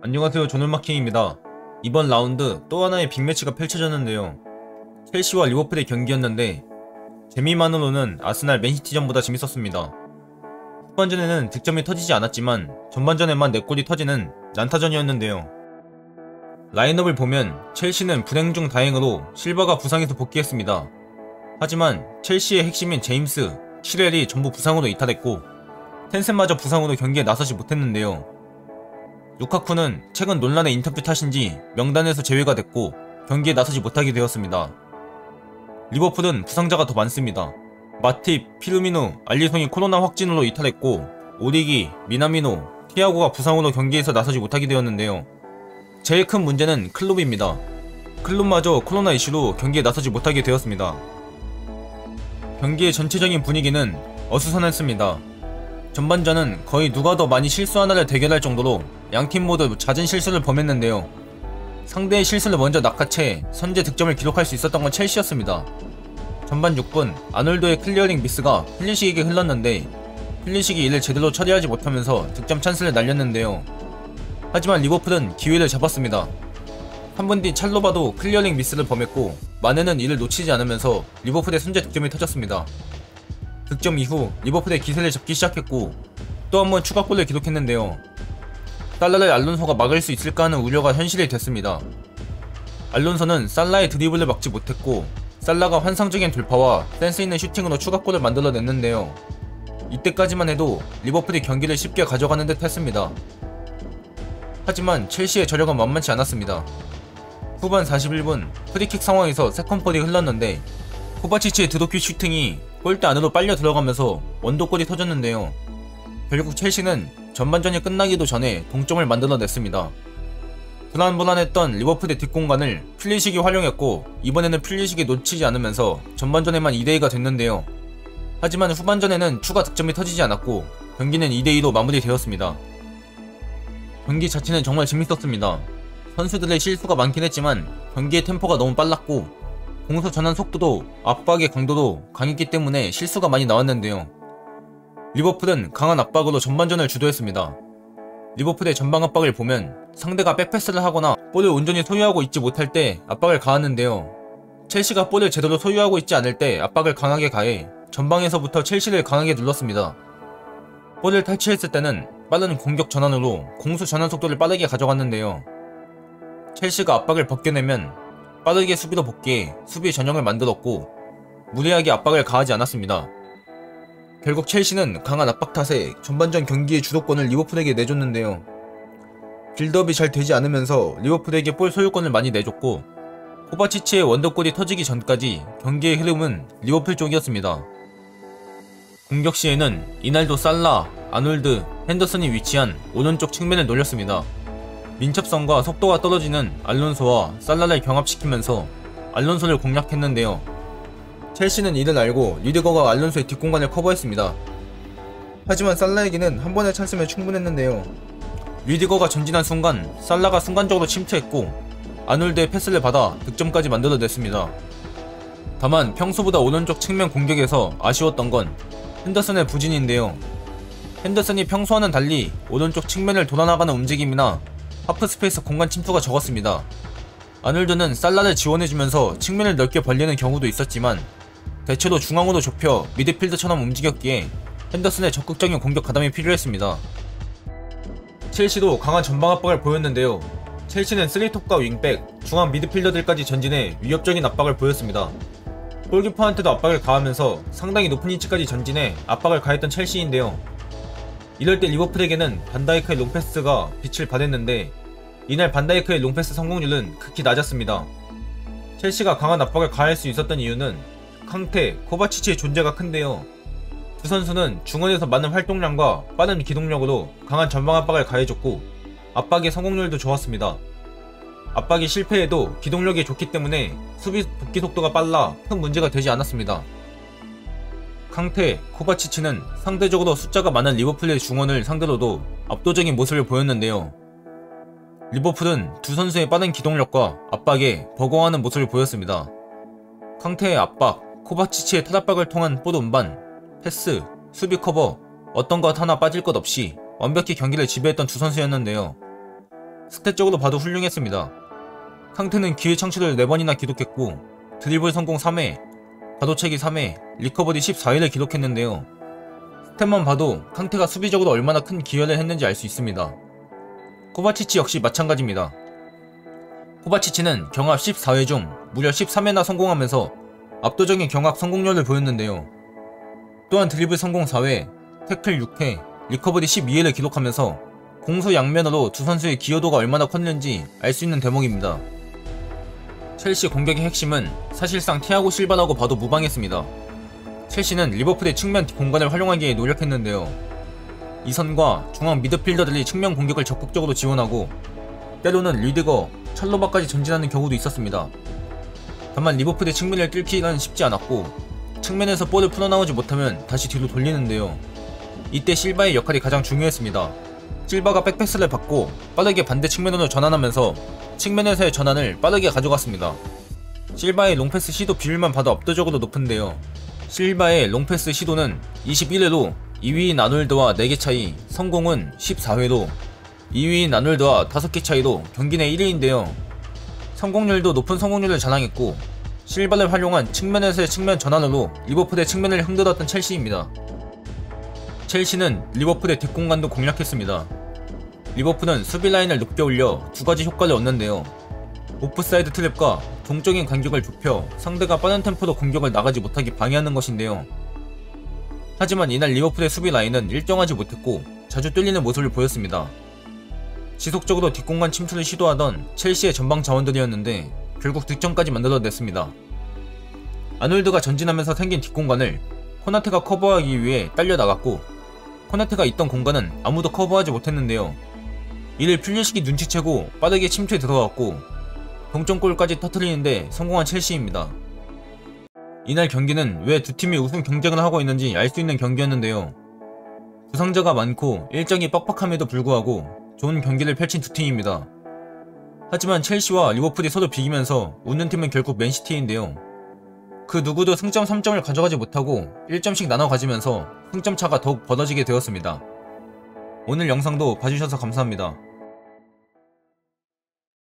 안녕하세요. 조널마킹입니다. 이번 라운드 또 하나의 빅매치가 펼쳐졌는데요. 첼시와 리버풀의 경기였는데 재미만으로는 아스날 맨시티전보다 재밌었습니다. 후반전에는 득점이 터지지 않았지만 전반전에만 4골이 터지는 난타전이었는데요. 라인업을 보면 첼시는 불행 중 다행으로 실바가 부상에서 복귀했습니다. 하지만 첼시의 핵심인 제임스, 시렐이 전부 부상으로 이탈했고 텐센마저 부상으로 경기에 나서지 못했는데요. 루카쿠는 최근 논란의 인터뷰 탓인지 명단에서 제외가 됐고 경기에 나서지 못하게 되었습니다. 리버풀은 부상자가 더 많습니다. 마팁, 피르미누, 알리송이 코로나 확진으로 이탈했고 오리기, 미나미노, 티아고가 부상으로 경기에서 나서지 못하게 되었는데요. 제일 큰 문제는 클롭입니다. 클롭마저 코로나 이슈로 경기에 나서지 못하게 되었습니다. 경기의 전체적인 분위기는 어수선했습니다. 전반전은 거의 누가 더 많이 실수하나를 대결할 정도로 양팀 모두 잦은 실수를 범했는데요. 상대의 실수를 먼저 낚아채 선제 득점을 기록할 수 있었던 건 첼시였습니다. 전반 6분 아놀드의 클리어링 미스가 필리식에게 흘렀는데 필리식이 이를 제대로 처리하지 못하면서 득점 찬스를 날렸는데요. 하지만 리버풀은 기회를 잡았습니다. 3분 뒤 찰로바도 클리어링 미스를 범했고 마네는 이를 놓치지 않으면서 리버풀의 선제 득점이 터졌습니다. 득점 이후 리버풀의 기세를 잡기 시작했고 또 한 번 추가골을 기록했는데요. 살라를 알론소가 막을 수 있을까 하는 우려가 현실이 됐습니다. 알론소는 살라의 드리블을 막지 못했고 살라가 환상적인 돌파와 센스 있는 슈팅으로 추가골을 만들어냈는데요. 이때까지만 해도 리버풀이 경기를 쉽게 가져가는 듯 했습니다. 하지만 첼시의 저력은 만만치 않았습니다. 후반 41분 프리킥 상황에서 세컨볼이 흘렀는데 코바치치의 드롭킥 슈팅이 골대 안으로 빨려 들어가면서 원더골이 터졌는데요. 결국 첼시는 전반전이 끝나기도 전에 동점을 만들어냈습니다. 불안불안했던 리버풀의 뒷공간을 필리식이 활용했고 이번에는 필리식이 놓치지 않으면서 전반전에만 2대2가 됐는데요. 하지만 후반전에는 추가 득점이 터지지 않았고 경기는 2대2로 마무리되었습니다. 경기 자체는 정말 재밌었습니다. 선수들의 실수가 많긴 했지만 경기의 템포가 너무 빨랐고 공수 전환 속도도 압박의 강도도 강했기 때문에 실수가 많이 나왔는데요. 리버풀은 강한 압박으로 전반전을 주도했습니다. 리버풀의 전방 압박을 보면 상대가 백패스를 하거나 볼을 온전히 소유하고 있지 못할 때 압박을 가하는데요. 첼시가 볼을 제대로 소유하고 있지 않을 때 압박을 강하게 가해 전방에서부터 첼시를 강하게 눌렀습니다. 볼을 탈취했을 때는 빠른 공격 전환으로 공수 전환 속도를 빠르게 가져갔는데요. 첼시가 압박을 벗겨내면 빠르게 수비로 복귀해 수비 전형을 만들었고 무리하게 압박을 가하지 않았습니다. 결국 첼시는 강한 압박 탓에 전반전 경기의 주도권을 리버풀에게 내줬는데요. 빌드업이 잘 되지 않으면서 리버풀에게 볼 소유권을 많이 내줬고 코바치치의 원더골이 터지기 전까지 경기의 흐름은 리버풀 쪽이었습니다. 공격 시에는 이날도 살라, 아놀드, 핸더슨이 위치한 오른쪽 측면을 노렸습니다. 민첩성과 속도가 떨어지는 알론소와 살라를 경합시키면서 알론소를 공략했는데요. 첼시는 이를 알고 리드거가 알론소의 뒷공간을 커버했습니다. 하지만 살라에게는 한 번의 찬스면 충분했는데요. 리드거가 전진한 순간 살라가 순간적으로 침투했고 아놀드의 패스를 받아 득점까지 만들어냈습니다. 다만 평소보다 오른쪽 측면 공격에서 아쉬웠던 건 핸더슨의 부진인데요. 핸더슨이 평소와는 달리 오른쪽 측면을 돌아나가는 움직임이나 하프스페이스 공간 침투가 적었습니다. 아놀드는 살라를 지원해주면서 측면을 넓게 벌리는 경우도 있었지만 대체로 중앙으로 좁혀 미드필드처럼 움직였기에 핸더슨의 적극적인 공격 가담이 필요했습니다. 첼시도 강한 전방 압박을 보였는데요. 첼시는 3톱과 윙백, 중앙 미드필더들까지 전진해 위협적인 압박을 보였습니다. 골키퍼한테도 압박을 가하면서 상당히 높은 위치까지 전진해 압박을 가했던 첼시인데요. 이럴 때 리버풀에게는 반다이크의 롱패스가 빛을 발했는데 이날 반다이크의 롱패스 성공률은 극히 낮았습니다. 첼시가 강한 압박을 가할 수 있었던 이유는 캉테, 코바치치의 존재가 큰데요. 두 선수는 중원에서 많은 활동량과 빠른 기동력으로 강한 전방 압박을 가해줬고 압박의 성공률도 좋았습니다. 압박이 실패해도 기동력이 좋기 때문에 수비 복귀 속도가 빨라 큰 문제가 되지 않았습니다. 캉테, 코바치치는 상대적으로 숫자가 많은 리버풀의 중원을 상대로도 압도적인 모습을 보였는데요. 리버풀은 두 선수의 빠른 기동력과 압박에 버거워하는 모습을 보였습니다. 캉테의 압박, 코바치치의 탈압박을 통한 볼 운반, 패스, 수비 커버 어떤 것 하나 빠질 것 없이 완벽히 경기를 지배했던 두 선수였는데요. 스탯적으로 봐도 훌륭했습니다. 캉테는 기회 창출을 4번이나 기록했고 드리블 성공 3회, 가도채기 3회, 리커버리 14회를 기록했는데요. 스탯만 봐도 캉테가 수비적으로 얼마나 큰 기여를 했는지 알 수 있습니다. 코바치치 역시 마찬가지입니다. 코바치치는 경합 14회 중 무려 13회나 성공하면서 압도적인 경합 성공률을 보였는데요. 또한 드리블 성공 4회, 태클 6회, 리커버리 12회를 기록하면서 공수 양면으로 두 선수의 기여도가 얼마나 컸는지 알 수 있는 대목입니다. 첼시 공격의 핵심은 사실상 티아고 실바라고 봐도 무방했습니다. 첼시는 리버풀의 측면 공간을 활용하기에 노력했는데요. 이선과 중앙 미드필더들이 측면 공격을 적극적으로 지원하고 때로는 리드거, 찰로바까지 전진하는 경우도 있었습니다. 다만 리버풀의 측면을 뚫기는 쉽지 않았고 측면에서 볼을 풀어나오지 못하면 다시 뒤로 돌리는데요. 이때 실바의 역할이 가장 중요했습니다. 실바가 백패스를 받고 빠르게 반대 측면으로 전환하면서 측면에서의 전환을 빠르게 가져갔습니다. 실바의 롱패스 시도 비율만 봐도 압도적으로 높은데요. 실바의 롱패스 시도는 21회로 2위인 아놀드와 4개 차이, 성공은 14회로 2위인 아놀드와 5개 차이로 경기 내 1위인데요. 성공률도 높은 성공률을 자랑했고 실바를 활용한 측면에서의 측면 전환으로 리버풀의 측면을 흔들었던 첼시입니다. 첼시는 리버풀의 뒷공간도 공략했습니다. 리버풀은 수비 라인을 높게 올려 두 가지 효과를 얻는데요. 오프사이드 트랩과 동적인 간격을 좁혀 상대가 빠른 템포로 공격을 나가지 못하게 방해하는 것인데요. 하지만 이날 리버풀의 수비 라인은 일정하지 못했고 자주 뚫리는 모습을 보였습니다. 지속적으로 뒷공간 침투를 시도하던 첼시의 전방 자원들이었는데 결국 득점까지 만들어냈습니다. 아놀드가 전진하면서 생긴 뒷공간을 코나테가 커버하기 위해 딸려나갔고 코나테가 있던 공간은 아무도 커버하지 못했는데요. 이를 필리식이 눈치채고 빠르게 침투에 들어갔고 동점골까지 터뜨리는데 성공한 첼시입니다. 이날 경기는 왜 두 팀이 우승 경쟁을 하고 있는지 알 수 있는 경기였는데요. 부상자가 많고 일정이 빡빡함에도 불구하고 좋은 경기를 펼친 두 팀입니다. 하지만 첼시와 리버풀이 서로 비기면서 웃는 팀은 결국 맨시티인데요. 그 누구도 승점 3점을 가져가지 못하고 1점씩 나눠 가지면서 승점 차가 더욱 벌어지게 되었습니다. 오늘 영상도 봐주셔서 감사합니다.